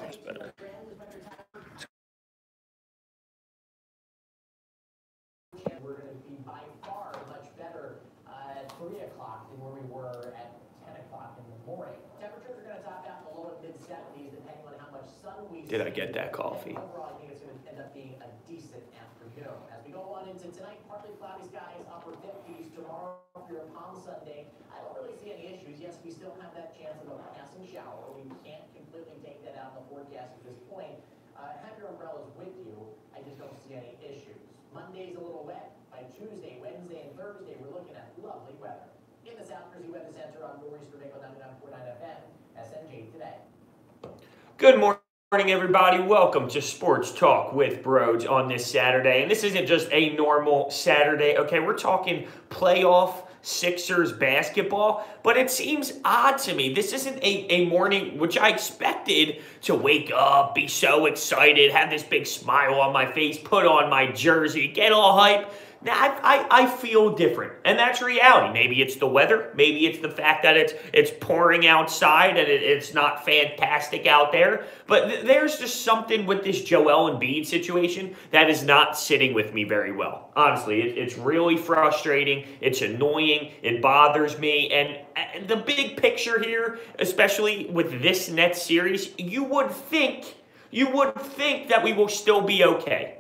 That's better. We're going to be by far much better at 3 o'clock than where we were at 10 o'clock in the morning. Temperatures are going to top out in the low to mid-70s depending on how much sun we see. Did I get that coffee? Overall, I think it's going to end up being a decent afternoon. As we go on into tonight, partly cloudy skies, upper 50s. Tomorrow for your Palm Sunday, I don't really see any issues. Yes, we still have that chance of a passing shower. We can't completely take that out of the forecast at this point. Have your umbrellas with you. I just don't see any issues. Monday's a little wet. By Tuesday, Wednesday, and Thursday, we're looking at lovely weather. In the South Jersey Weather Center on Northeastern Radio 99.9 FM, SNJ Today. Good morning, everybody. Welcome to Sports Talk with Broads on this Saturday. And this isn't just a normal Saturday, okay? We're talking playoff Sixers basketball, but it seems odd to me. This isn't a morning which I expected to wake up, be so excited, have this big smile on my face, put on my jersey, get all hype. Now, I feel different, and that's reality. Maybe it's the weather. Maybe it's the fact that it's pouring outside and it's not fantastic out there. But there's just something with this Joel Embiid situation that is not sitting with me very well. Honestly, it's really frustrating. It's annoying. It bothers me. And the big picture here, especially with this Nets series, you would think that we will still be okay.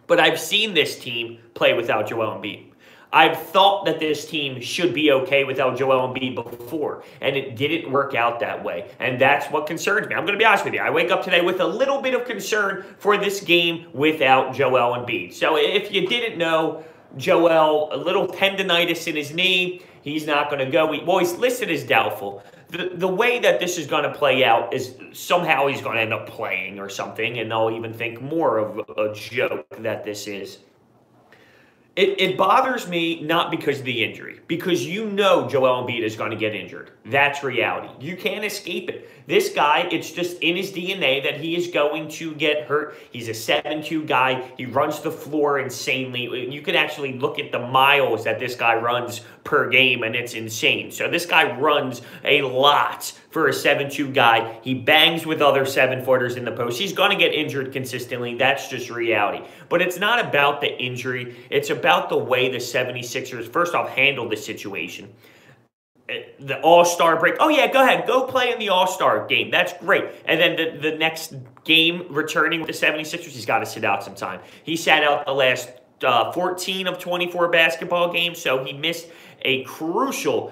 But I've seen this team play without Joel Embiid. I've thought that this team should be okay without Joel Embiid before, and it didn't work out that way. And that's what concerns me. I'm going to be honest with you. I wake up today with a little bit of concern for this game without Joel Embiid. So if you didn't know, Joel, a little tendonitis in his knee. He's not going to go. Well, he's listed as doubtful. The way that this is going to play out is somehow he's going to end up playing or something, and they'll even think more of a joke that this is. It bothers me not because of the injury, because you know Joel Embiid is going to get injured. That's reality. You can't escape it. This guy, it's just in his DNA that he is going to get hurt. He's a 7'2" guy. He runs the floor insanely. You can actually look at the miles that this guy runs per game, and it's insane. So this guy runs a lot for a 7'2" guy. He bangs with other 7-footers in the post. He's going to get injured consistently. That's just reality. But it's not about the injury. It's about the way the 76ers, first off, handled the situation. The All-Star break. Oh, yeah, go ahead. Go play in the All-Star game. That's great. And then the next game returning with the 76ers, he's got to sit out some time. He sat out the last 14 of 24 basketball games, so he missed a crucial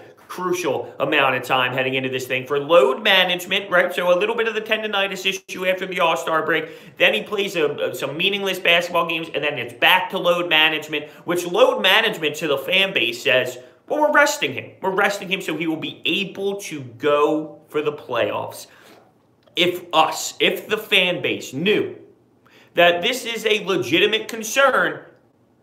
amount of time heading into this thing for load management, right? So a little bit of the tendonitis issue after the All-Star break. Then he plays some meaningless basketball games, and then it's back to load management, which load management to the fan base says, well, we're resting him. We're resting him so he will be able to go for the playoffs. If the fan base knew that this is a legitimate concern,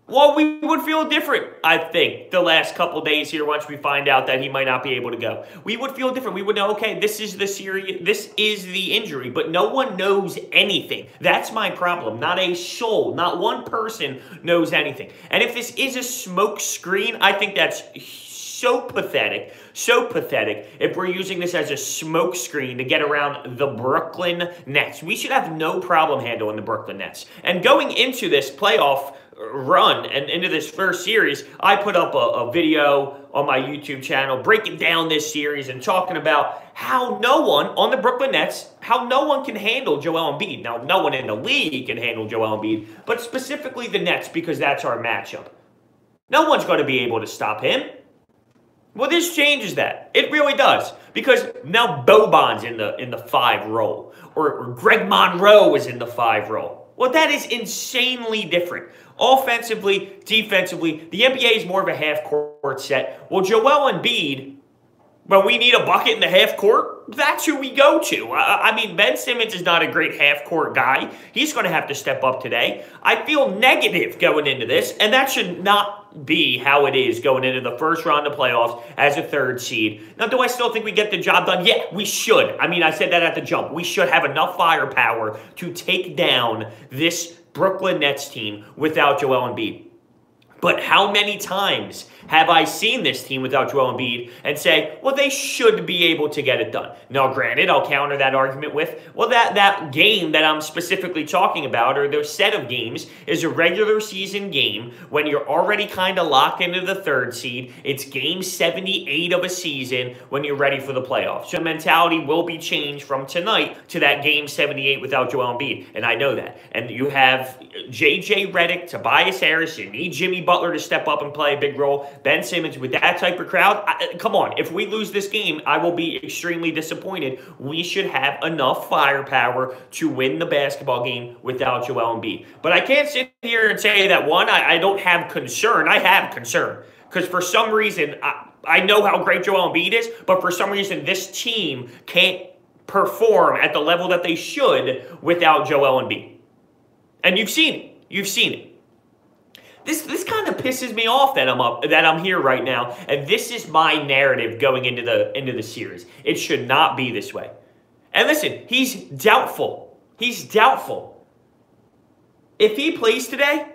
well, we would feel different, I think, the last couple days here once we find out that he might not be able to go. We would feel different. We would know, okay, this is the injury, but no one knows anything. That's my problem. Not a soul, not one person knows anything. And if this is a smoke screen, I think that's so pathetic if we're using this as a smoke screen to get around the Brooklyn Nets. We should have no problem handling the Brooklyn Nets. And going into this playoff run and into this first series, I put up a video on my YouTube channel breaking down this series and talking about how no one on the Brooklyn Nets, how no one can handle Joel Embiid. Now, no one in the league can handle Joel Embiid, but specifically the Nets because that's our matchup. No one's going to be able to stop him. Well, this changes that. It really does. Because now Boban's in the 5 role. Or Greg Monroe is in the 5 role. Well, that is insanely different. Offensively, defensively, the NBA is more of a half-court set. Well, Joel Embiid, when we need a bucket in the half-court, that's who we go to. I mean, Ben Simmons is not a great half-court guy. He's going to have to step up today. I feel negative going into this, and that should not be how it is going into the first round of playoffs as a 3rd seed. Now, do I still think we get the job done? Yeah, we should. I mean, I said that at the jump. We should have enough firepower to take down this Brooklyn Nets team without Joel Embiid. But how many times have I seen this team without Joel Embiid and say, well, they should be able to get it done? Now, granted, I'll counter that argument with, well, that game that I'm specifically talking about, or the set of games, is a regular season game when you're already kind of locked into the third seed. It's game 78 of a season when you're ready for the playoffs. So the mentality will be changed from tonight to that game 78 without Joel Embiid, and I know that. And you have J.J. Redick, Tobias Harris, you need Jimmy Butler to step up and play a big role. Ben Simmons with that type of crowd. Come on, if we lose this game, I will be extremely disappointed. We should have enough firepower to win the basketball game without Joel Embiid. But I can't sit here and say that, one, I don't have concern. I have concern. Because for some reason, I know how great Joel Embiid is, but for some reason, this team can't perform at the level that they should without Joel Embiid. And you've seen it. You've seen it. This kind of pisses me off that I'm here right now, and this is my narrative going into the series. It should not be this way. And listen, he's doubtful. He's doubtful. If he plays today,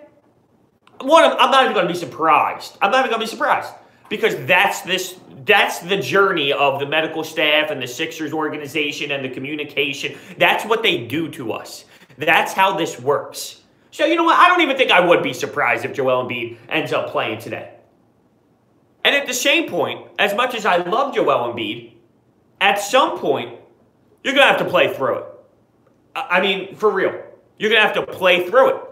I'm not even going to be surprised. I'm not even going to be surprised because that's the journey of the medical staff and the Sixers organization and the communication. That's what they do to us. That's how this works. So, you know what? I don't even think I would be surprised if Joel Embiid ends up playing today. And at the same point, as much as I love Joel Embiid, at some point, you're going to have to play through it. I mean, for real. You're going to have to play through it.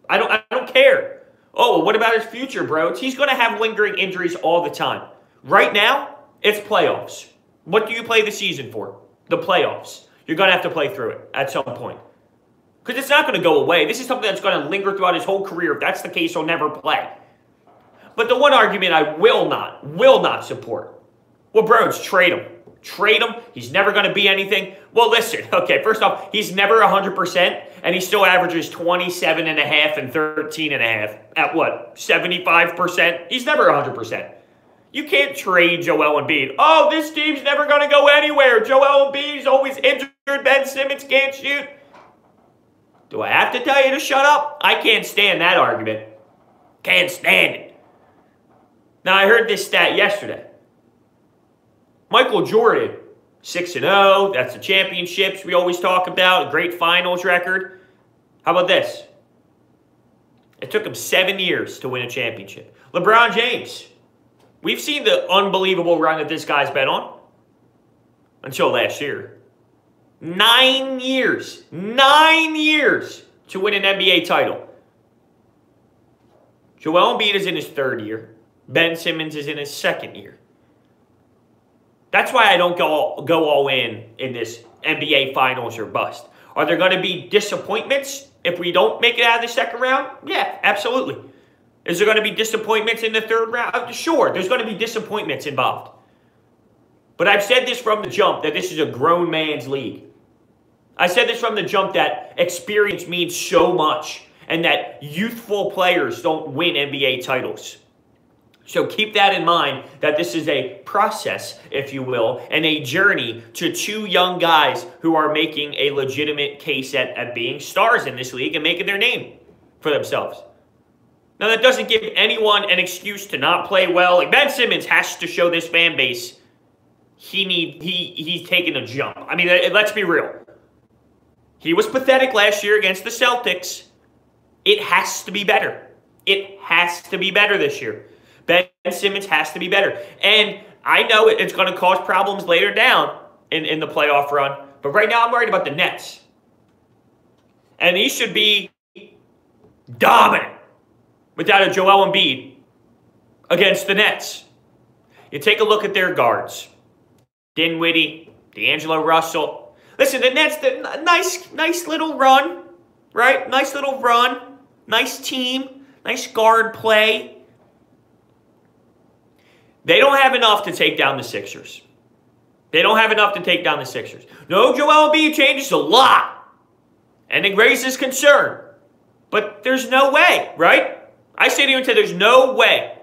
I don't care. Oh, what about his future, bro? He's going to have lingering injuries all the time. Right now, it's playoffs. What do you play the season for? The playoffs. You're going to have to play through it at some point. Because it's not going to go away. This is something that's going to linger throughout his whole career. If that's the case, he'll never play. But the one argument I will not support. Well, bro, it's trade him. Trade him. He's never going to be anything. Well, listen. Okay, first off, he's never 100%, and he still averages 27.5 and 13.5 at what? 75%? He's never 100%. You can't trade Joel Embiid. Oh, this team's never going to go anywhere. Joel Embiid's always injured. Ben Simmons can't shoot. Do I have to tell you to shut up? I can't stand that argument. Can't stand it. Now, I heard this stat yesterday. Michael Jordan, 6-0. That's the championships we always talk about. A great finals record. How about this? It took him 7 years to win a championship. LeBron James. We've seen the unbelievable run that this guy's been on. Until last year. 9 years. 9 years to win an NBA title. Joel Embiid is in his third year. Ben Simmons is in his second year. That's why I don't go all in this NBA Finals or bust. Are there going to be disappointments if we don't make it out of the second round? Yeah, absolutely. Is there going to be disappointments in the third round? Sure, there's going to be disappointments involved. But I've said this from the jump that this is a grown man's league. I said this from the jump that experience means so much and that youthful players don't win NBA titles. So keep that in mind, that this is a process, if you will, and a journey to two young guys who are making a legitimate case at being stars in this league and making their name for themselves. Now, that doesn't give anyone an excuse to not play well. Like, Ben Simmons has to show this fan base he's taking a jump. I mean, let's be real. He was pathetic last year against the Celtics. It has to be better. It has to be better this year. Ben Simmons has to be better. And I know it's going to cause problems later down in the playoff run. But right now I'm worried about the Nets. And he should be dominant without a Joel Embiid against the Nets. You take a look at their guards. Dinwiddie, D'Angelo Russell. Listen, the Nets, nice little run, right? Nice little run. Nice team. Nice guard play. They don't have enough to take down the Sixers. They don't have enough to take down the Sixers. No, Joel Embiid changes a lot. And it raises concern. But there's no way, right? I sit here and say there's no way.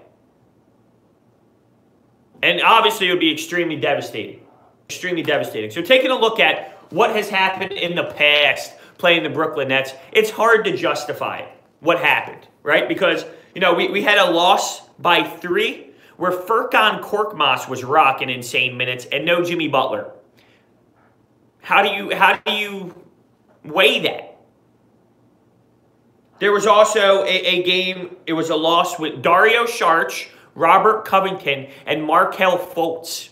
And obviously it would be extremely devastating. Extremely devastating. So taking a look at what has happened in the past playing the Brooklyn Nets, it's hard to justify it, what happened, right? Because, You know, we had a loss by 3 where Furkan Korkmaz was rocking insane minutes and no Jimmy Butler. How do you weigh that? There was also a game, it was a loss with Dario Saric, Robert Covington, and Markelle Fultz.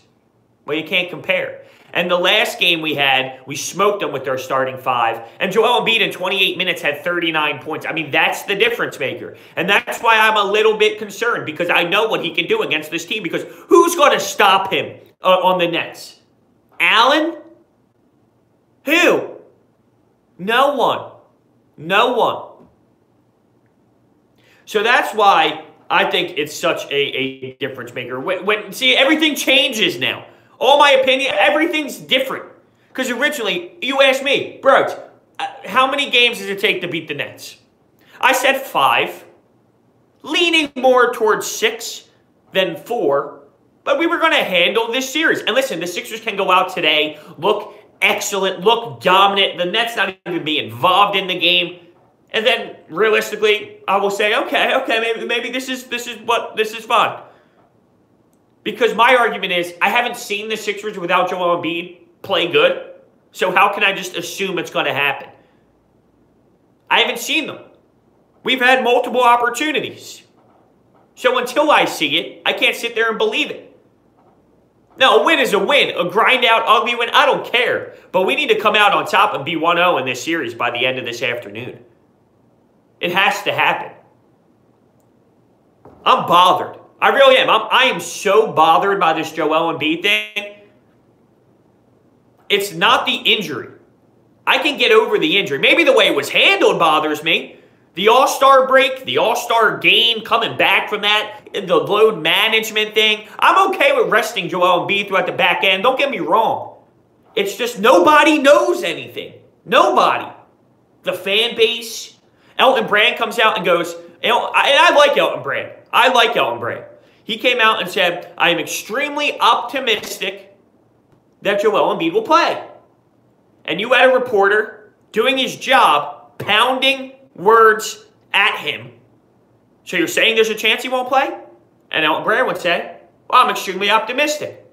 Well, you can't compare. And the last game we had, we smoked them with their starting 5. And Joel Embiid in 28 minutes had 39 points. I mean, that's the difference maker. And that's why I'm a little bit concerned, because I know what he can do against this team. Because who's going to stop him on the Nets? Allen? Who? No one. No one. So that's why I think it's such a difference maker. See, everything changes now. All my opinion, everything's different. Because originally, you asked me, bro, how many games does it take to beat the Nets? I said 5, leaning more towards 6 than 4, but we were going to handle this series. And listen, the Sixers can go out today, look excellent, look dominant, the Nets not even be involved in the game, and then realistically, I will say, okay, maybe this is fine. Because my argument is, I haven't seen the Sixers without Joel Embiid play good. So how can I just assume it's going to happen? I haven't seen them. We've had multiple opportunities. So until I see it, I can't sit there and believe it. No, a win is a win. A grind out, ugly win, I don't care. But we need to come out on top and be 1-0 in this series by the end of this afternoon. It has to happen. I'm bothered. I really am. I am so bothered by this Joel Embiid thing. It's not the injury. I can get over the injury. Maybe the way it was handled bothers me. The All-Star break, the All-Star game, coming back from that, the load management thing. I'm okay with resting Joel Embiid throughout the back end. Don't get me wrong. It's just nobody knows anything. Nobody. The fan base. Elton Brand comes out and goes, and I like Elton Brand. I like Elton Brand. He came out and said, I am extremely optimistic that Joel Embiid will play. And you had a reporter doing his job, pounding words at him. So you're saying there's a chance he won't play? And Elton Brand would say, well, I'm extremely optimistic.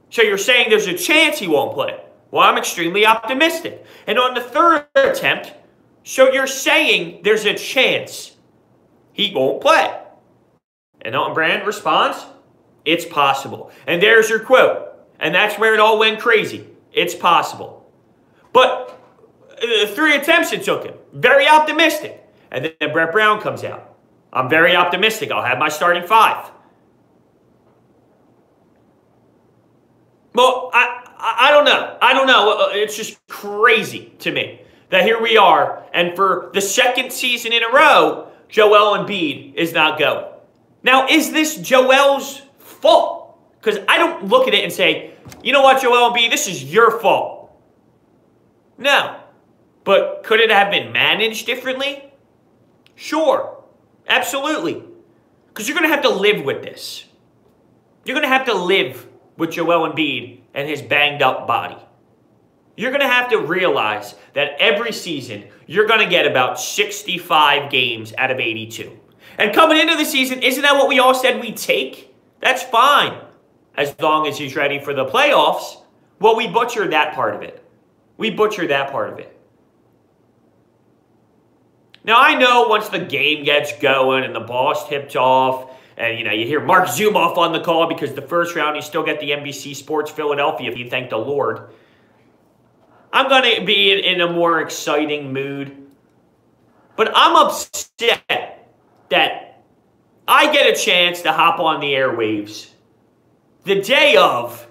So you're saying there's a chance he won't play? Well, I'm extremely optimistic. And on the third attempt, so you're saying there's a chance he won't play? And Elton Brand responds, it's possible. And there's your quote. And that's where it all went crazy. It's possible. But 3 attempts it took him. Very optimistic. And then Brett Brown comes out. I'm very optimistic. I'll have my starting 5. Well, I don't know. I don't know. It's just crazy to me that here we are, and for the second season in a row, Joel Embiid is not going. Now, is this Joel's fault? Because I don't look at it and say, you know what, Joel Embiid, this is your fault. No. But could it have been managed differently? Sure. Absolutely. Because you're going to have to live with this. You're going to have to live with Joel Embiid and his banged up body. You're going to have to realize that every season, you're going to get about 65 games out of 82. And coming into the season, isn't that what we all said we'd take? That's fine, as long as he's ready for the playoffs. Well, we butchered that part of it. We butchered that part of it. Now, I know once the game gets going and the ball's tipped off, and, you hear Mark Zumoff on the call because the first round, you still get the NBC Sports Philadelphia, if you thank the Lord. I'm going to be in a more exciting mood. But I'm upset that I get a chance to hop on the airwaves the day of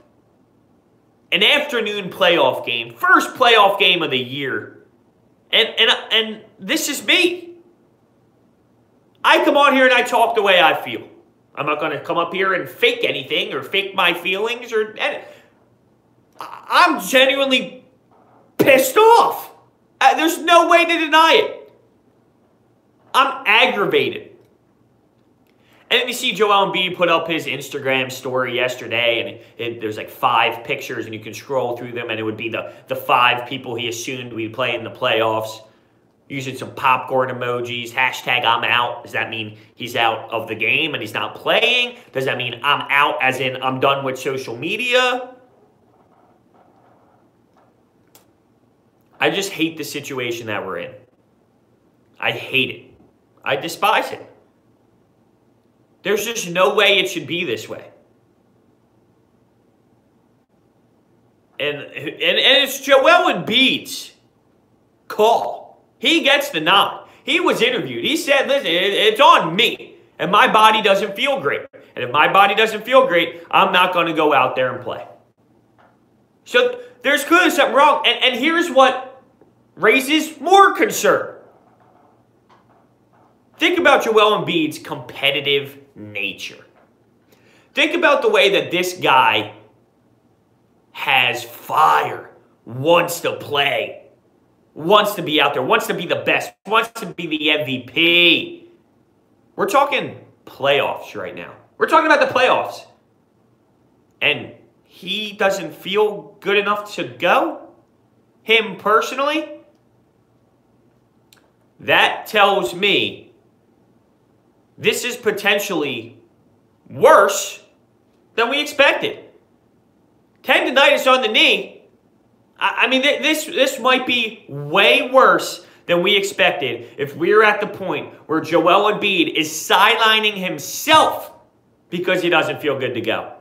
an afternoon playoff game, first playoff game of the year. And this is me. I come on here and I talk the way I feel. I'm not going to come up here and fake anything or fake my feelings. I'm genuinely pissed off. There's no way to deny it. I'm aggravated. And then you see Joel Embiid put up his Instagram story yesterday, and there's like 5 pictures, and you can scroll through them, and it would be the 5 people he assumed we'd play in the playoffs. using some popcorn emojis, hashtag I'm out. Does that mean he's out of the game and he's not playing? Does that mean I'm out as in I'm done with social media? I just hate the situation that we're in. I hate it. I despise it. There's just no way it should be this way. And it's Joel Embiid's call. He gets the nod. He was interviewed. He said, listen, it's on me. And my body doesn't feel great. And if my body doesn't feel great, I'm not going to go out there and play. So there's clearly something wrong. And here's what raises more concern. Think about Joel Embiid's competitive nature. Think about the way that this guy has fire, wants to play, wants to be out there, wants to be the best, wants to be the MVP. We're talking playoffs right now. We're talking about the playoffs. And he doesn't feel good enough to go? Him personally? That tells me this is potentially worse than we expected. Tendinitis on the knee. I mean, this might be way worse than we expected if we're at the point where Joel Embiid is sidelining himself because he doesn't feel good to go.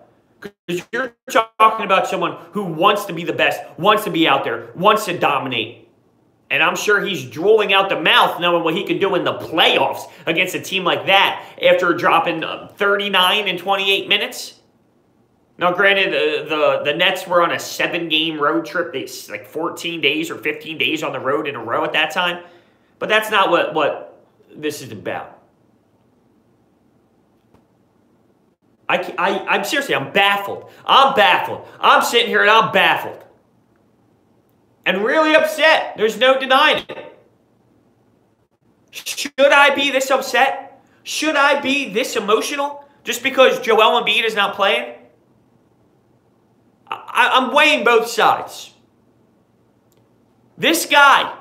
Because you're talking about someone who wants to be the best, wants to be out there, wants to dominate. And I'm sure he's drooling out the mouth knowing what he can do in the playoffs against a team like that after dropping 39 in 28 minutes. Now, granted, the Nets were on a 7-game road trip. It's like 14 days or 15 days on the road in a row at that time. But that's not what this is about. I'm seriously, I'm baffled. I'm baffled. I'm sitting here and I'm baffled. And really upset. There's no denying it. Should I be this upset? Should I be this emotional just because Joel Embiid is not playing? I'm weighing both sides. This guy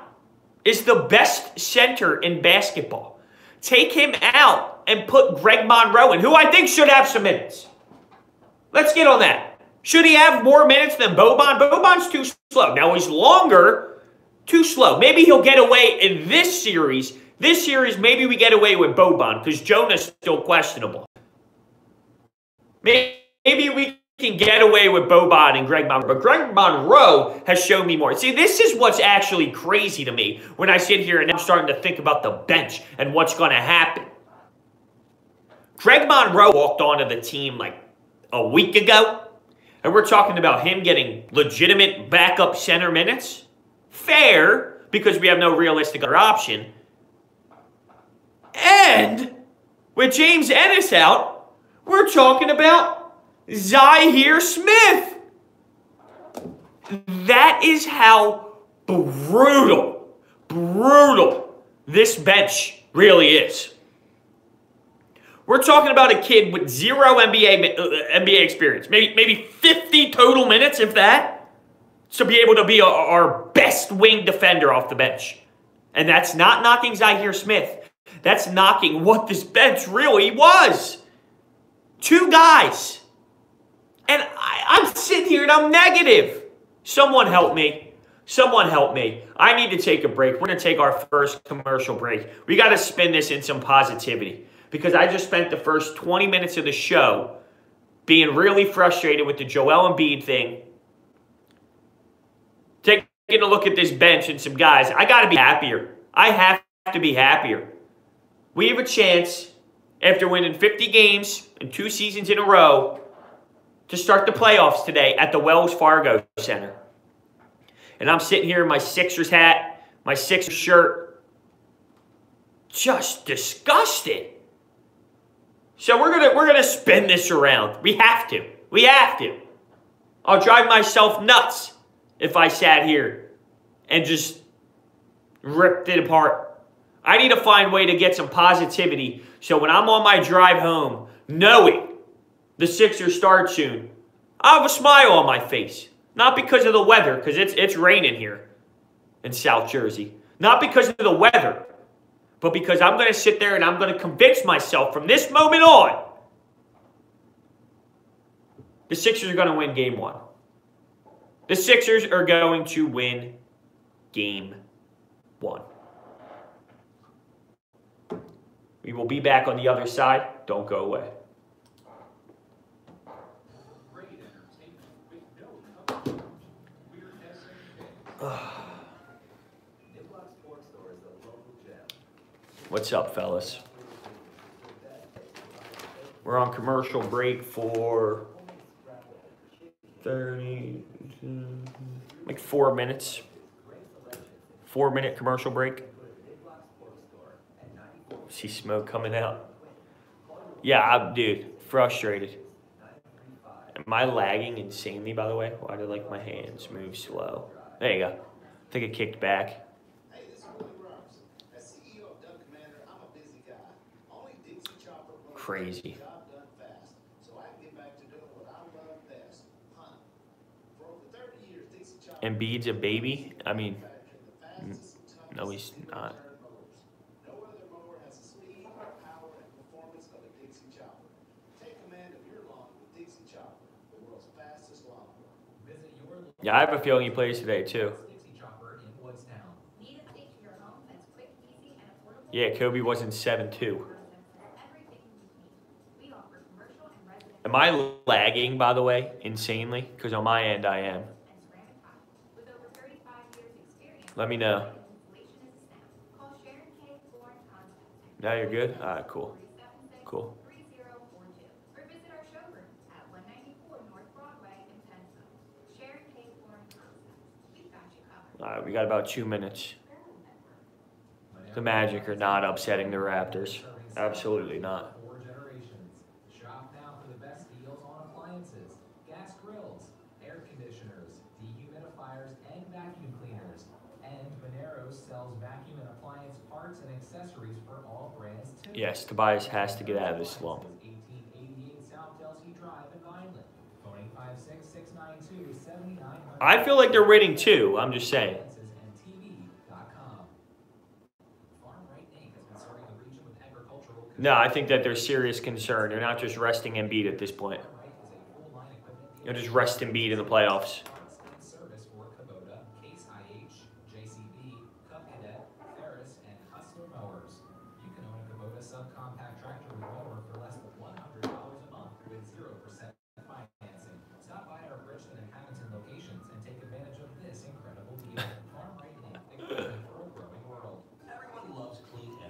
is the best center in basketball. Take him out and put Greg Monroe in, who I think should have some minutes. Let's get on that. Should he have more minutes than Boban? Boban's too slow. Now he's longer, too slow. Maybe he'll get away in this series. This series, maybe we get away with Boban because Jonah's still questionable. Maybe we can get away with Boban and Greg Monroe. But Greg Monroe has shown me more. See, this is what's actually crazy to me when I sit here and I'm starting to think about the bench and what's going to happen. Greg Monroe walked onto the team like a week ago, and we're talking about him getting legitimate backup center minutes. Fair, because we have no realistic other option. And with James Ennis out, we're talking about Zhaire Smith. That is how brutal this bench really is. We're talking about a kid with 0 NBA experience. Maybe 50 total minutes, if that, to be able to be our best wing defender off the bench. And that's not knocking Zhaire Smith. That's knocking what this bench really was. 2 guys. And I'm sitting here and I'm negative. Someone help me. Someone help me. I need to take a break. We're going to take our first commercial break. We got to spin this in some positivity. Because I just spent the first 20 minutes of the show being really frustrated with the Joel Embiid thing. Taking a look at this bench and some guys. I got to be happier. I have to be happier. We have a chance, after winning 50 games and 2 seasons in a row, to start the playoffs today at the Wells Fargo Center. And I'm sitting here in my Sixers hat, my Sixers shirt, just disgusted. So we're gonna spin this around. We have to. We have to. I'll drive myself nuts if I sat here and just ripped it apart. I need to find a way to get some positivity so when I'm on my drive home, knowing the Sixers start soon, I have a smile on my face. Not because of the weather, because it's raining here in South Jersey. Not because of the weather, but because I'm going to sit there and I'm going to convince myself from this moment on, the Sixers are going to win Game 1. The Sixers are going to win Game 1. We will be back on the other side. Don't go away. What's up, fellas? We're on commercial break for 4 minutes. 4-minute commercial break. See smoke coming out. Yeah, dude, frustrated. Am I lagging insanely, by the way? Why do my hands move slow? There you go. I think it kicked back. Crazy. Embiid's a baby? I mean, no, he's not. Yeah, I have a feeling he plays today, too. Yeah, Kobe wasn't 7'2". Am I lagging, by the way, insanely? Because on my end, I am. Let me know. Now you're good? All right, cool. Cool. All right, we got about 2 minutes. The Magic are not upsetting the Raptors. Absolutely not. Shop now for the best deals on appliances, gas grills, air conditioners, dehumidifiers, and vacuum cleaners. And Monero sells vacuum and appliance parts and accessories for all brands too. Yes, Tobias has to get out of this slump. 1888 South Chelsea Drive in Vineland. Phone 856-692-7900. I feel like they're winning too. I'm just saying. No, I think that there's serious concern. They're not just resting Embiid at this point. They're just rest Embiid in the playoffs.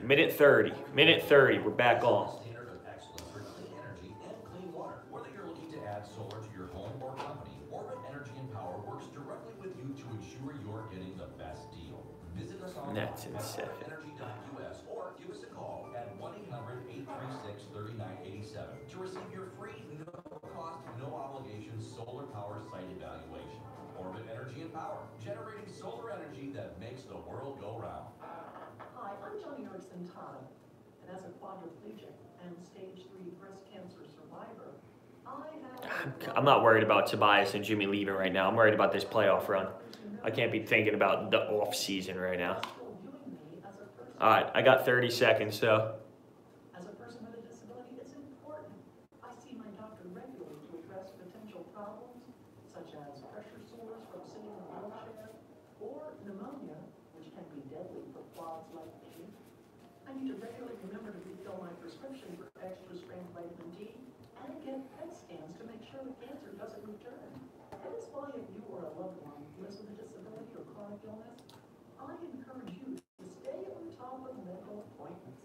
Minute 30. Minute 30. We're back on. Standard of excellence for clean energy and clean water. Whether you're looking to add solar to your home or company, Orbit Energy and Power works directly with you to ensure you're getting the best deal. Visit us online at orbitenergy.us or give us a call at 1-800-836-3987 to receive your free, no-cost, no-obligation solar power site evaluation. Orbit Energy and Power, generating solar energy that makes the world go round. Hi, I'm Johnny Erickson-Todd, and as a quadriplegic and stage 3 breast cancer survivor, I'm not worried about Tobias and Jimmy leaving right now. I'm worried about this playoff run. I can't be thinking about the off season right now. All right, I got 30 seconds, so. As a person with a disability, it's important. I see my doctor regularly to address potential problems, such as pressure sores from sitting in a wheelchair, or pneumonia, which can be deadly for quads like me. I need to regularly remember to refill my prescription for extra strength vitamin D and get PET scans to make sure the cancer doesn't return. That is why if you or a loved one lives with a disability or chronic illness, I encourage you to stay on top of medical appointments.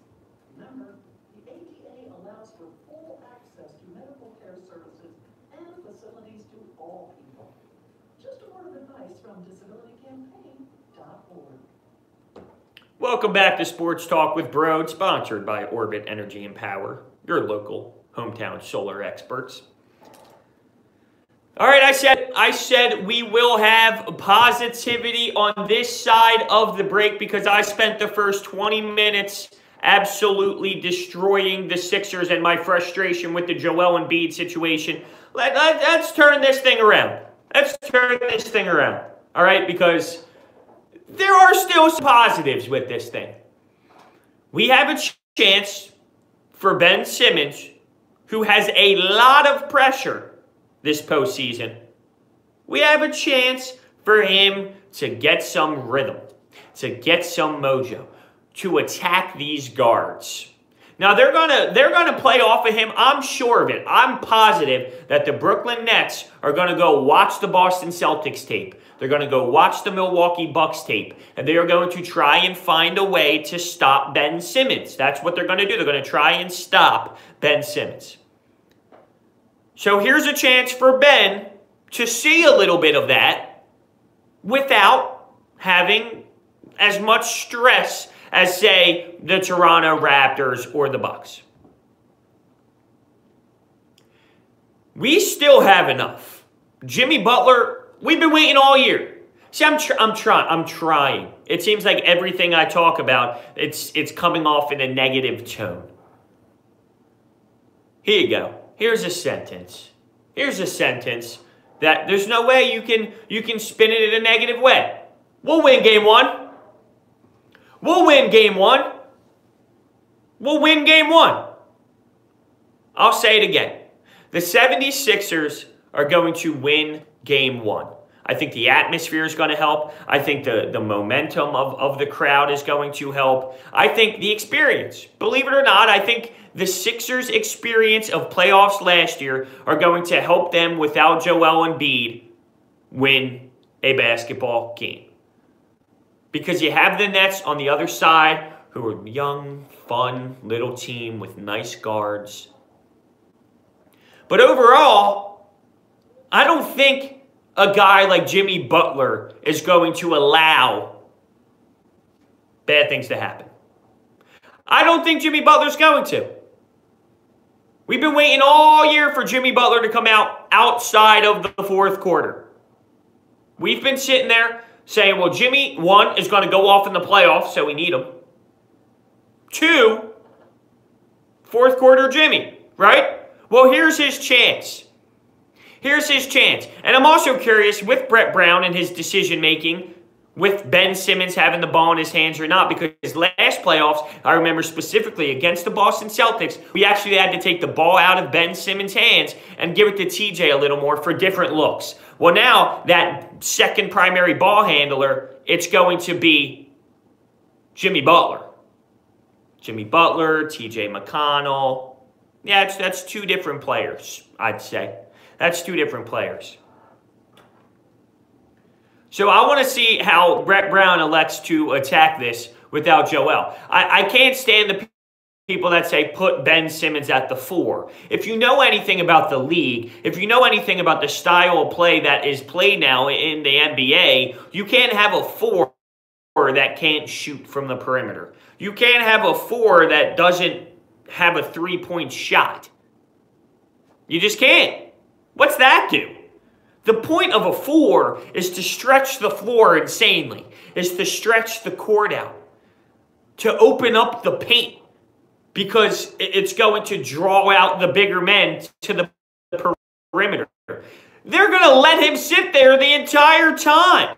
Remember, the ADA allows for full access to medical care services and facilities to all people. Just a word of advice from disabilitycampaign.org. Welcome back to Sports Talk with Broad, sponsored by Orbit Energy and Power, your local hometown solar experts. All right, I said we will have positivity on this side of the break because I spent the first 20 minutes absolutely destroying the Sixers and my frustration with the Joel Embiid situation. Let's turn this thing around. Let's turn this thing around. All right, because there are still some positives with this thing. We have a chance for Ben Simmons, who has a lot of pressure this postseason. We have a chance for him to get some rhythm, to get some mojo, to attack these guards. Now, they're gonna play off of him. I'm sure of it. I'm positive that the Brooklyn Nets are going to go watch the Boston Celtics tape. They're going to go watch the Milwaukee Bucks tape. And they are going to try and find a way to stop Ben Simmons. That's what they're going to do. They're going to try and stop Ben Simmons. So here's a chance for Ben to see a little bit of that without having as much stress as, say, the Toronto Raptors or the Bucks. We still have enough. Jimmy Butler, we've been waiting all year. See, I'm trying. It seems like everything I talk about, it's coming off in a negative tone. Here you go. Here's a sentence. Here's a sentence that there's no way you can spin it in a negative way. We'll win game one. We'll win game one. We'll win game one. I'll say it again. The 76ers are going to win game one. I think the atmosphere is going to help. I think the momentum of the crowd is going to help. I think the experience, believe it or not, I think the Sixers' experience of playoffs last year are going to help them without Joel Embiid win a basketball game. Because you have the Nets on the other side, who are a young, fun, little team with nice guards. But overall, I don't think a guy like Jimmy Butler is going to allow bad things to happen. I don't think Jimmy Butler's going to. We've been waiting all year for Jimmy Butler to come out outside of the fourth quarter. We've been sitting there saying, well, Jimmy, one, is going to go off in the playoffs, so we need him. Two, fourth quarter Jimmy, right? Well, here's his chance. Here's his chance. And I'm also curious with Brett Brown and his decision-making, with Ben Simmons having the ball in his hands or not, because his last playoffs, I remember specifically against the Boston Celtics, we actually had to take the ball out of Ben Simmons' hands and give it to TJ a little more for different looks. Well, now that second primary ball handler, it's going to be Jimmy Butler. Jimmy Butler, TJ McConnell. Yeah, that's two different players, I'd say. That's two different players. So I want to see how Brett Brown elects to attack this without Joel. I can't stand the people that say put Ben Simmons at the 4. If you know anything about the league, if you know anything about the style of play that is played now in the NBA, you can't have a 4 that can't shoot from the perimeter. You can't have a 4 that doesn't have a 3-point shot. You just can't. What's that do? The point of a 4 is to stretch the floor insanely, is to stretch the court out, to open up the paint, because it's going to draw out the bigger men to the perimeter. They're going to let him sit there the entire time.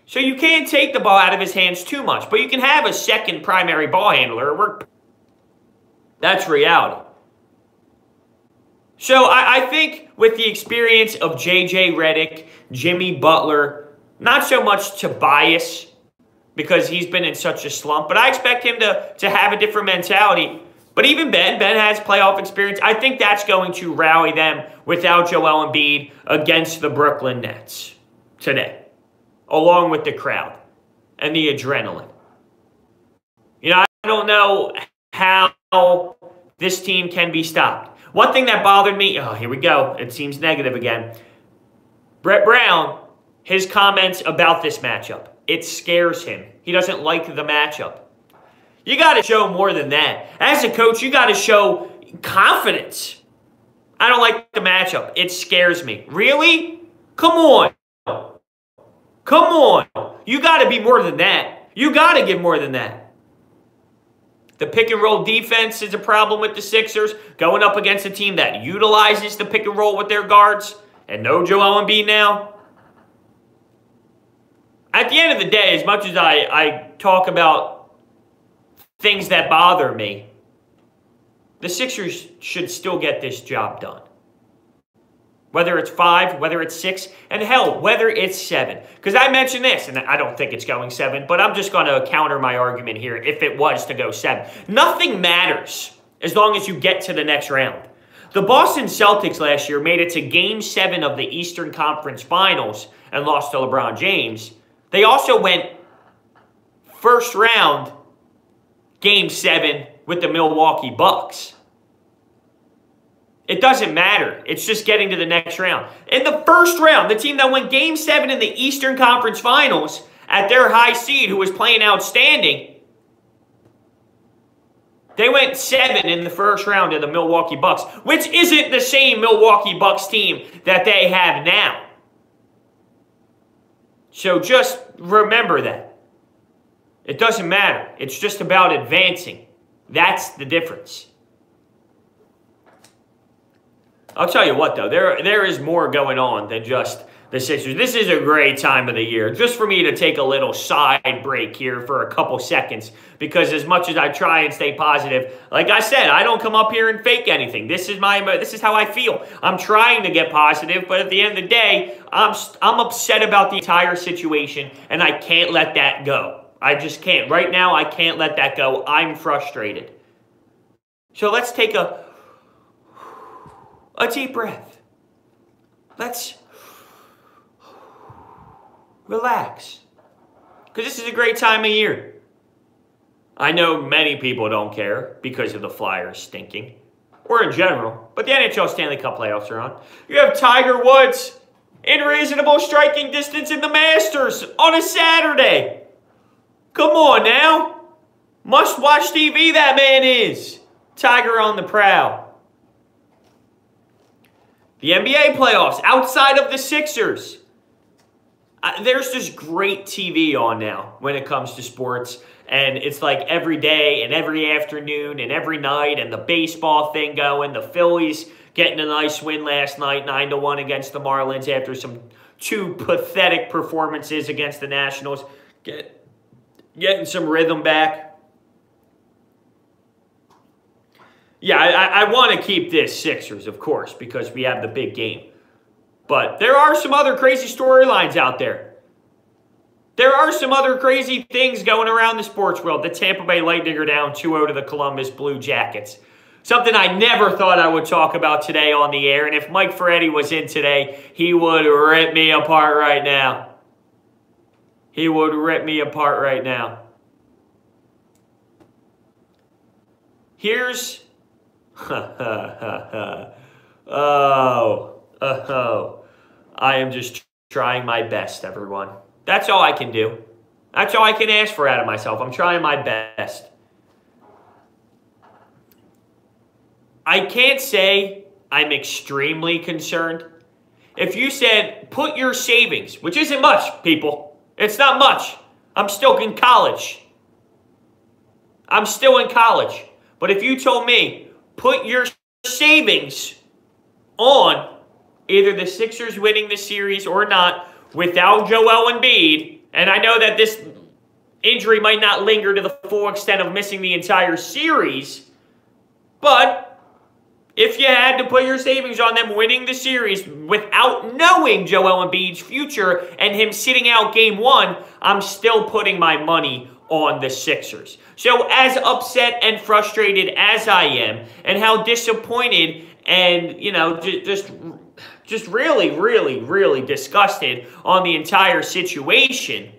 So you can't take the ball out of his hands too much, but you can have a second primary ball handler. That's reality. So I think with the experience of J.J. Redick, Jimmy Butler, not so much Tobias, because he's been in such a slump, but I expect him to have a different mentality. But even Ben has playoff experience. I think that's going to rally them without Joel Embiid against the Brooklyn Nets today, along with the crowd and the adrenaline. You know, I don't know how this team can be stopped. One thing that bothered me, oh, here we go. It seems negative again. Brett Brown, his comments about this matchup, it scares him. He doesn't like the matchup. You got to show more than that. As a coach, you got to show confidence. I don't like the matchup. It scares me. Really? Come on. Come on. You got to be more than that. You got to give more than that. The pick and roll defense is a problem with the Sixers, going up against a team that utilizes the pick and roll with their guards, and no Joel Embiid now. at the end of the day, as much as I talk about things that bother me, the Sixers should still get this job done. Whether it's 5, whether it's 6, and hell, whether it's 7. Because I mentioned this, and I don't think it's going 7, but I'm just going to counter my argument here if it was to go 7. Nothing matters as long as you get to the next round. The Boston Celtics last year made it to Game 7 of the Eastern Conference Finals and lost to LeBron James. They also went first round, Game 7 with the Milwaukee Bucks. It doesn't matter. It's just getting to the next round. In the first round, the team that went Game 7 in the Eastern Conference Finals at their high seed, who was playing outstanding, they went 7 in the first round of the Milwaukee Bucks, which isn't the same Milwaukee Bucks team that they have now. So just remember that. It doesn't matter. It's just about advancing. That's the difference. I'll tell you what, though. There is more going on than just the Sixers. This is a great time of the year. Just for me to take a little side break here for a couple seconds. Because as much as I try and stay positive, like I said, I don't come up here and fake anything. This is how I feel. I'm trying to get positive, but at the end of the day, I'm upset about the entire situation, and I can't let that go. I just can't. Right now, I can't let that go. I'm frustrated. So let's take a deep breath. Let's relax. Because this is a great time of year. I know many people don't care because of the Flyers stinking. Or in general. But the NHL Stanley Cup playoffs are on. You have Tiger Woods in reasonable striking distance in the Masters on a Saturday. Come on now. Must-watch TV that man is. Tiger on the prowl. The NBA playoffs outside of the Sixers. There's just great TV on now when it comes to sports. And it's like every day and every afternoon and every night, and the baseball thing going. The Phillies getting a nice win last night, 9-1 against the Marlins after two pathetic performances against the Nationals. Getting some rhythm back. Yeah, I want to keep this Sixers, of course, because we have the big game. But there are some other crazy storylines out there. There are some other crazy things going around the sports world. The Tampa Bay Lightning are down 2-0 to the Columbus Blue Jackets. Something I never thought I would talk about today on the air. And if Mike Ferretti was in today, he would rip me apart right now. He would rip me apart right now. Here's... I am just trying my best, everyone. That's all I can do. That's all I can ask for out of myself. I'm trying my best. I can't say I'm extremely concerned. If you said, put your savings, which isn't much, people. It's not much. I'm still in college. I'm still in college. But if you told me, put your savings on either the Sixers winning the series or not without Joel Embiid, and I know that this injury might not linger to the full extent of missing the entire series, but if you had to put your savings on them winning the series without knowing Joel Embiid's future and him sitting out Game 1, I'm still putting my money on the Sixers. So as upset and frustrated as I am, and how disappointed and, you know, just really, really, really disgusted on the entire situation,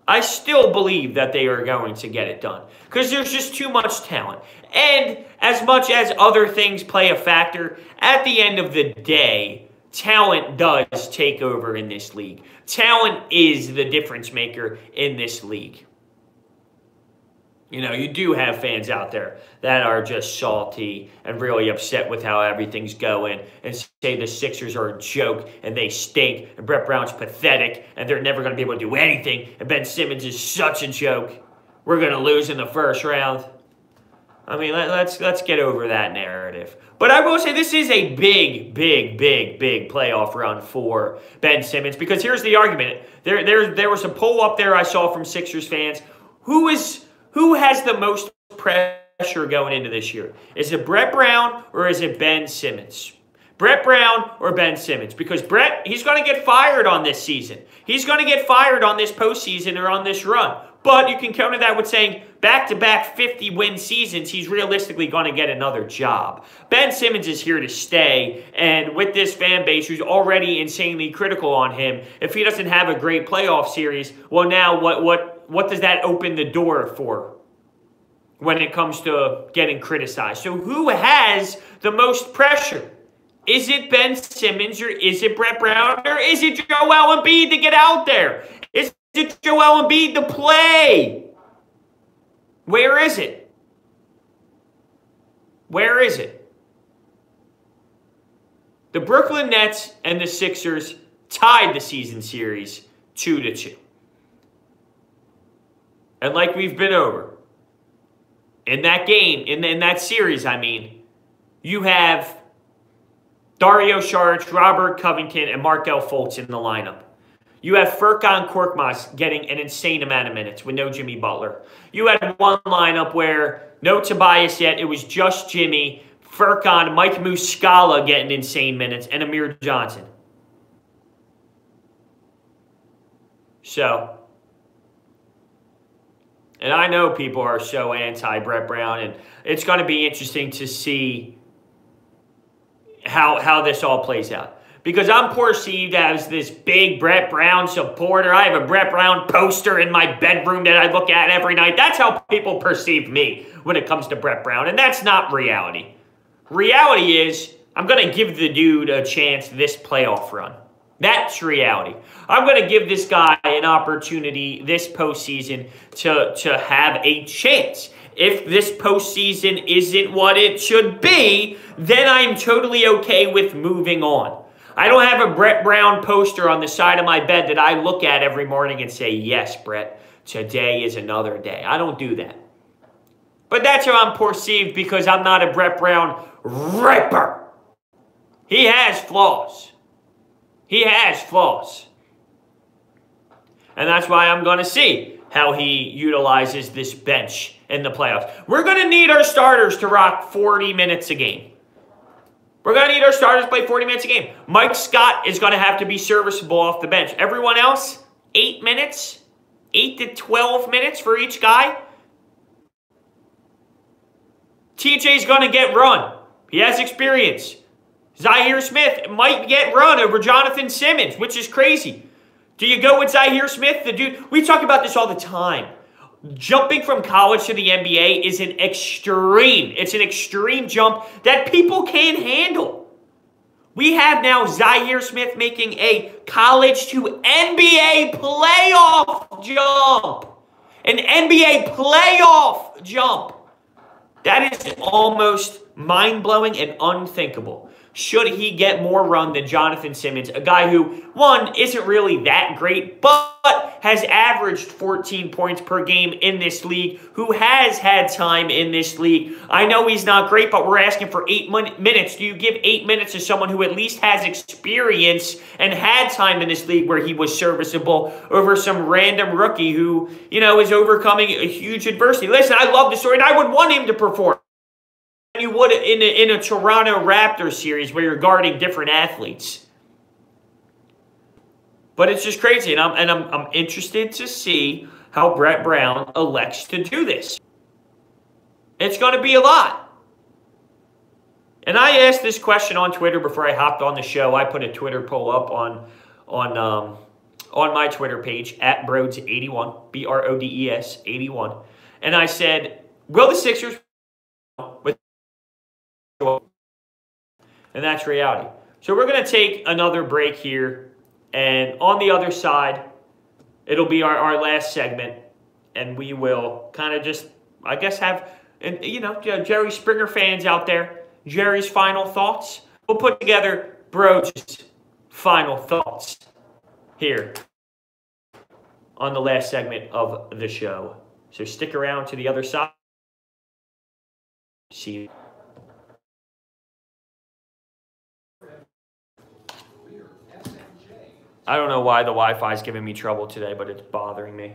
I still believe that they are going to get it done. Because there's just too much talent. And as much as other things play a factor, at the end of the day, talent does take over in this league. Talent is the difference maker in this league. You know, you do have fans out there that are just salty and really upset with how everything's going and say the Sixers are a joke and they stink and Brett Brown's pathetic and they're never going to be able to do anything and Ben Simmons is such a joke. We're going to lose in the first round. I mean, let's get over that narrative. But I will say this is a big playoff run for Ben Simmons, because here's the argument. There was a poll up there I saw from Sixers fans. Who has the most pressure going into this year? Is it Brett Brown or is it Ben Simmons? Brett Brown or Ben Simmons? Because Brett, he's going to get fired on this season. He's going to get fired on this postseason or on this run. But you can counter that with saying back-to-back 50-win seasons, he's realistically going to get another job. Ben Simmons is here to stay, and with this fan base who's already insanely critical on him, if he doesn't have a great playoff series, well, now what does that open the door for when it comes to getting criticized? So who has the most pressure? Is it Ben Simmons, or is it Brett Brown, or is it Joel Embiid to get out there? Is it Joel Embiid to play? Where is it? Where is it? The Brooklyn Nets and the Sixers tied the season series 2-2. And like we've been over, in that game, in that series, I mean, you have Dario Saric, Robert Covington, and Markelle Fultz in the lineup. You have Furkan Korkmaz getting an insane amount of minutes with no Jimmy Butler. You had one lineup where no Tobias yet. It was just Jimmy, Furkan, Mike Muscala getting insane minutes, and Amir Johnson. So, and I know people are so anti-Brett Brown, and it's going to be interesting to see how this all plays out. Because I'm perceived as this big Brett Brown supporter. I have a Brett Brown poster in my bedroom that I look at every night. That's how people perceive me when it comes to Brett Brown. And that's not reality. Reality is I'm going to give the dude a chance this playoff run. That's reality. I'm going to give this guy an opportunity this postseason to have a chance. If this postseason isn't what it should be, then I'm totally okay with moving on. I don't have a Brett Brown poster on the side of my bed that I look at every morning and say, yes, Brett, today is another day. I don't do that. But that's how I'm perceived, because I'm not a Brett Brown ripper. He has flaws. He has flaws. And that's why I'm going to see how he utilizes this bench in the playoffs. We're going to need our starters to rock 40 minutes a game. We're going to need our starters to play 40 minutes a game. Mike Scott is going to have to be serviceable off the bench. Everyone else, 8 minutes, 8 to 12 minutes for each guy. TJ's going to get run. He has experience. Zhaire Smith might get run over Jonathan Simmons, which is crazy. Do you go with Zhaire Smith? The dude, we talk about this all the time. Jumping from college to the NBA is an extreme. It's an extreme jump that people can't handle. We have now Zhaire Smith making a college to NBA playoff jump. An NBA playoff jump. That is almost mind-blowing and unthinkable. Should he get more run than Jonathan Simmons, a guy who, one, isn't really that great, but has averaged 14 points per game in this league, who has had time in this league. I know he's not great, but we're asking for 8 minutes. Do you give 8 minutes to someone who at least has experience and had time in this league where he was serviceable over some random rookie who, you know, is overcoming a huge adversity? Listen, I love the story, and I would want him to perform. You would in a Toronto Raptors series where you're guarding different athletes. But it's just crazy, and I'm interested to see how Brett Brown elects to do this. It's going to be a lot. And I asked this question on Twitter before I hopped on the show. I put a Twitter poll up on my Twitter page at Brodes81, BRODES 81, and I said, will the Sixers with? And that's reality. So we're going to take another break here. And on the other side, it'll be our last segment. And we will kind of just, I guess, have, and you know, Jerry Springer fans out there, Jerry's final thoughts. We'll put together Bro's final thoughts here on the last segment of the show. So stick around to the other side. season. I don't know why the Wi-Fi is giving me trouble today, but it's bothering me.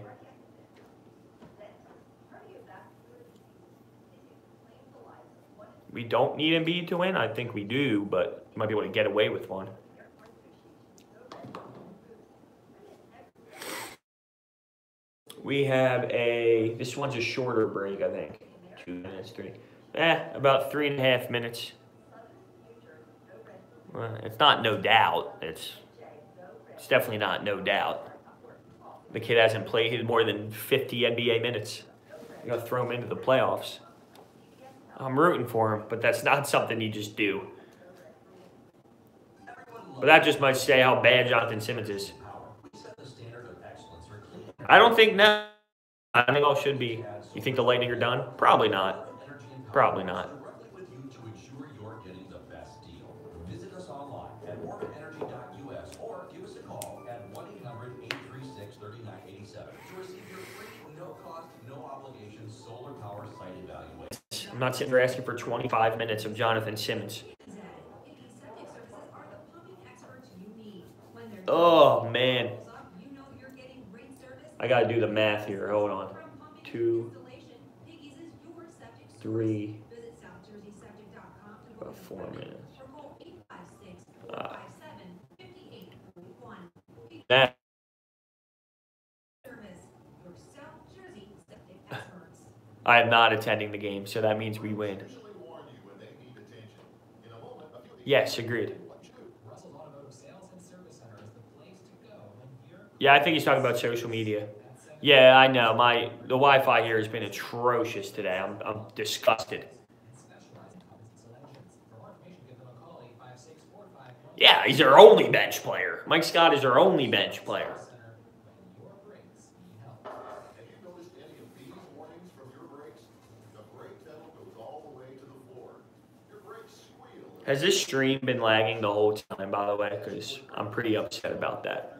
We don't need Embiid to win. I think we do, but you might be able to get away with one. We have this one's a shorter break, I think. 2 minutes, 3. About 3.5 minutes. Well, it's not no doubt. It's definitely not no doubt. The kid hasn't played more than 50 NBA minutes. You gotta throw him into the playoffs. I'm rooting for him, but that's not something you just do. But that just might say how bad Jonathan Simmons is. I don't think now. I think all should be. You think the Lightning are done? Probably not. Probably not. Visit us online at orbitenergy.us or give us a call at 1-800-836-3987 to receive your free, no-cost, no-obligation solar power site evaluation. I'm not sitting there asking for 25 minutes of Jonathan Simmons. Oh, man. I got to do the math here. Hold on. 2, 3, about 4 minutes. That. I am not attending the game, so that means we win. Yes, agreed. Yeah, I think he's talking about social media. Yeah, I know. The Wi-Fi here has been atrocious today. I'm disgusted. Yeah, he's our only bench player. Mike Scott is our only bench player. Has this stream been lagging the whole time, by the way? Because I'm pretty upset about that.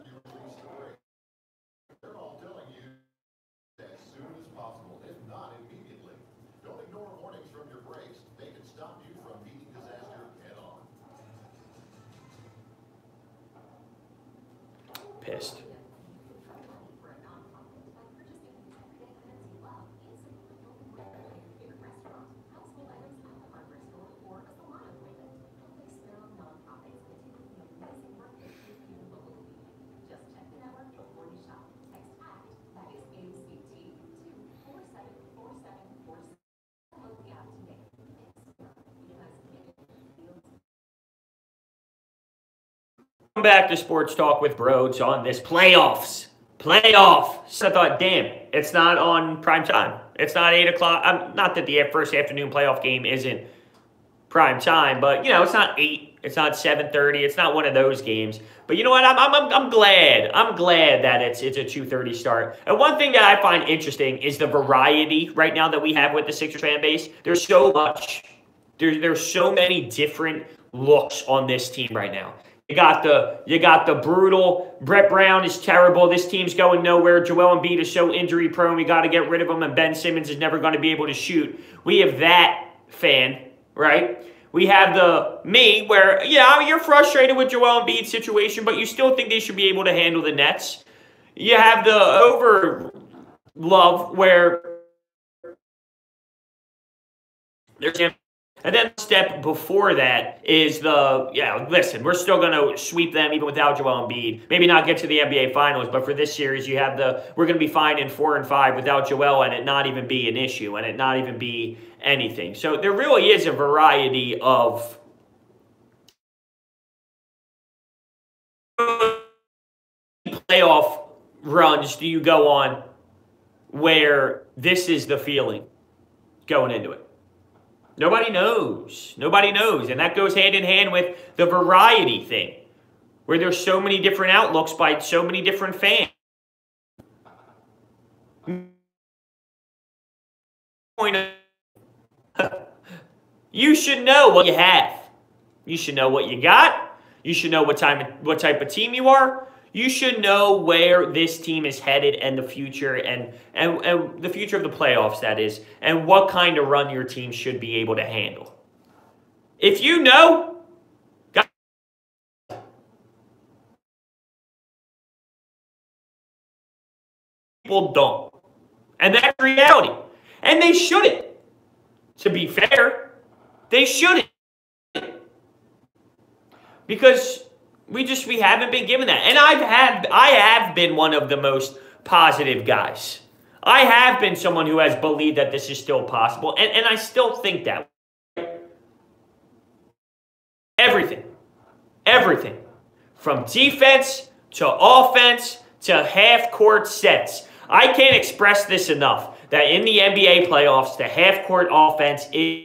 Pissed. Welcome back to Sports Talk with Broads on this playoffs. So I thought, damn, it's not on prime time. It's not 8 o'clock. Not that the first afternoon playoff game isn't prime time, but you know, it's not 8. It's not 7:30. It's not one of those games. But you know what? I'm glad. I'm glad that it's a 2:30 start. And one thing that I find interesting is the variety right now that we have with the Sixers fan base. There's so much. There's so many different looks on this team right now. You got the brutal, Brett Brown is terrible, this team's going nowhere, Joel Embiid is so injury prone, we got to get rid of him, and Ben Simmons is never going to be able to shoot. We have that fan, right? We have me where, yeah, you're frustrated with Joel Embiid's situation, but you still think they should be able to handle the Nets. You have the over love where there's him. And then the step before that is listen, we're still going to sweep them even without Joel Embiid. Maybe not get to the NBA Finals, but for this series, you have we're going to be fine in 4 and 5 without Joel and it not even be an issue and it not even be anything. So there really is a variety of playoff runs do you go on where this is the feeling going into it. Nobody knows. Nobody knows. And that goes hand in hand with the variety thing, where there's so many different outlooks by so many different fans. You should know what you have. You should know what you got. You should know what type of team you are. You should know where this team is headed and the future and the future of the playoffs, that is, and what kind of run your team should be able to handle. If you know, people don't. And that's reality. And they shouldn't. To be fair, they shouldn't. Because we haven't been given that. And I have been one of the most positive guys. I have been someone who has believed that this is still possible. And I still think that. Everything. From defense to offense to half-court sets. I can't express this enough. That in the NBA playoffs, the half-court offense is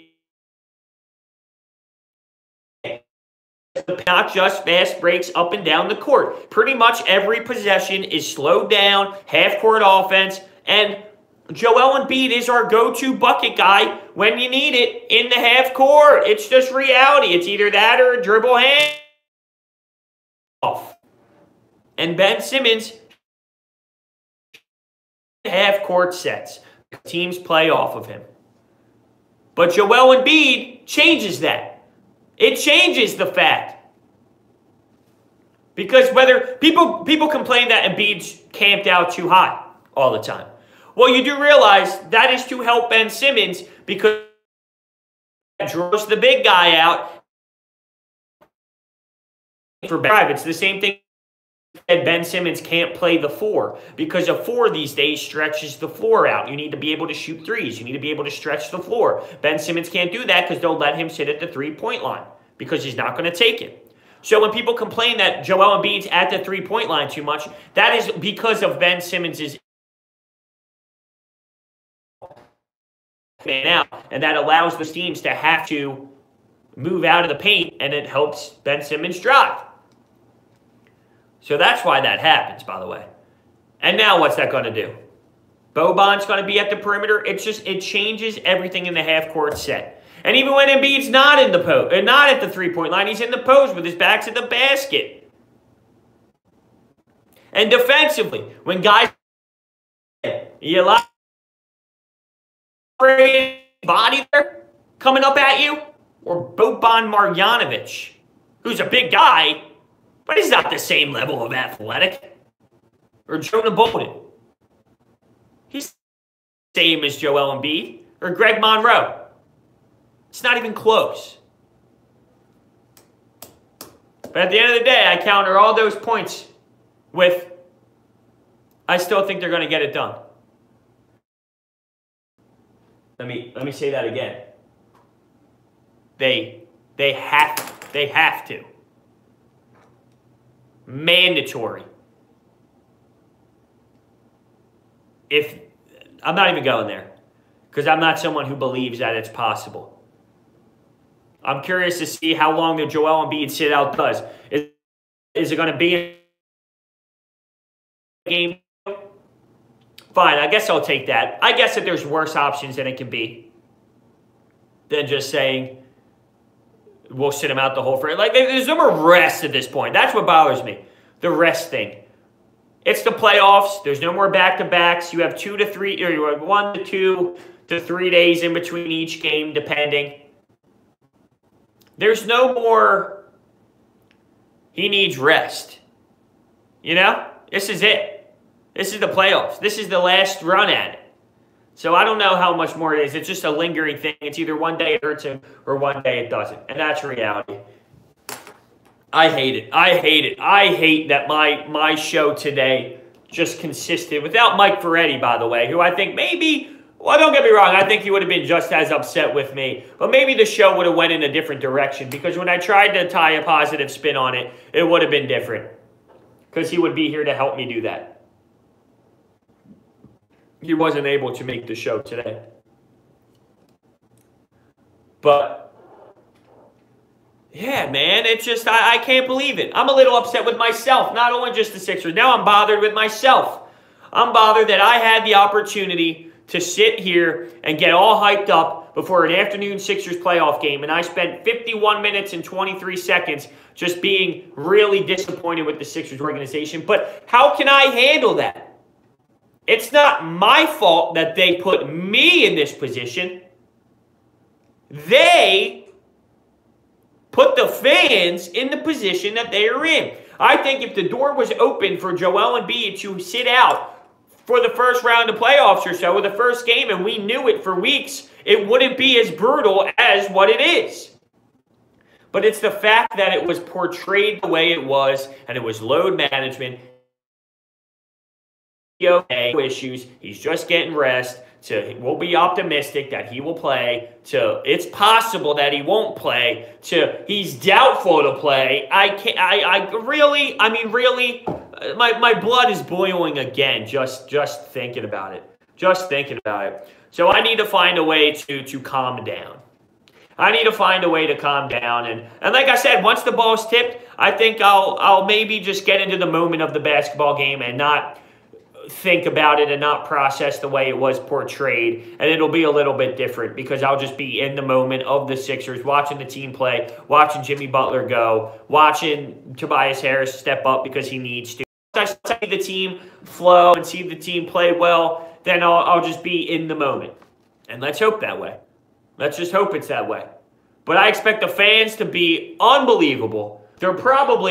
not just fast breaks up and down the court. Pretty much every possession is slowed down, half-court offense, and Joel Embiid is our go-to bucket guy when you need it in the half-court. It's just reality. It's either that or a dribble hand off. And Ben Simmons half-court sets. Teams play off of him. But Joel Embiid changes that. It changes the fact. Because whether people complain that Embiid's camped out too high all the time. Well, you do realize that is to help Ben Simmons because it draws the big guy out. For it's the same thing. Ben Simmons can't play the 4 because a 4 these days stretches the floor out. You need to be able to shoot threes. You need to be able to stretch the floor. Ben Simmons can't do that because they'll let him sit at the 3-point line because he's not going to take it. So when people complain that Joel Embiid's at the 3-point line too much, that is because of Ben Simmons' man out, and that allows the teams to have to move out of the paint, and it helps Ben Simmons drive. So that's why that happens, by the way. And now what's that going to do? Boban's going to be at the perimeter. It changes everything in the half-court set. And even when Embiid's not in the post, not at the 3-point line, he's in the post with his back to the basket. And defensively, when guys you like body there coming up at you, or Boban Marjanovic, who's a big guy, but he's not the same level of athletic. Or Jonah Bolden. He's the same as Joel Embiid. Or Greg Monroe. It's not even close. But at the end of the day, I counter all those points with, I still think they're going to get it done. Let me say that again. They have to. Mandatory. If I'm not even going there because I'm not someone who believes that it's possible. I'm curious to see how long the Joel Embiid sit out does. Is it going to be a game? Fine, I guess I'll take that. I guess that there's worse options than it can be than just saying we'll sit him out the whole frame. Like, there's no more rest at this point. That's what bothers me. The rest thing. It's the playoffs. There's no more back-to-backs. You have 2 to 3, or you have 1 to 2 to 3 days in between each game, depending. There's no more he needs rest. You know? This is it. This is the playoffs. This is the last run at it. So I don't know how much more it is. It's just a lingering thing. It's either one day it hurts him or one day it doesn't. And that's reality. I hate it. I hate it. I hate that my show today just consisted, without Mike Ferretti, by the way, who I think maybe, well, don't get me wrong, I think he would have been just as upset with me. But maybe the show would have went in a different direction because when I tried to tie a positive spin on it, it would have been different. Because he would be here to help me do that. He wasn't able to make the show today. But, yeah, man, it's just, I can't believe it. I'm a little upset with myself, not only just the Sixers. Now I'm bothered with myself. I'm bothered that I had the opportunity to sit here and get all hyped up before an afternoon Sixers playoff game, and I spent 51 minutes and 23 seconds just being really disappointed with the Sixers organization. But how can I handle that? It's not my fault that they put me in this position. They put the fans in the position that they are in. I think if the door was open for Joel Embiid to sit out for the first round of playoffs or so, or the first game, and we knew it for weeks, it wouldn't be as brutal as what it is. But it's the fact that it was portrayed the way it was, and it was load management. Okay, issues. He's just getting rest. To we'll be optimistic that he will play. To it's possible that he won't play. To he's doubtful to play. Really. My blood is boiling again. Just thinking about it. Just thinking about it. So I need to find a way to calm down. I need to find a way to calm down. And like I said, once the ball's tipped, I think I'll maybe just get into the moment of the basketball game and not think about it and not process the way it was portrayed. And it'll be a little bit different because I'll just be in the moment of the Sixers, watching the team play, watching Jimmy Butler go, watching Tobias Harris step up because he needs to. Once I see the team flow and see the team play well, then I'll just be in the moment. And let's hope that way. Let's just hope it's that way. But I expect the fans to be unbelievable. They're probably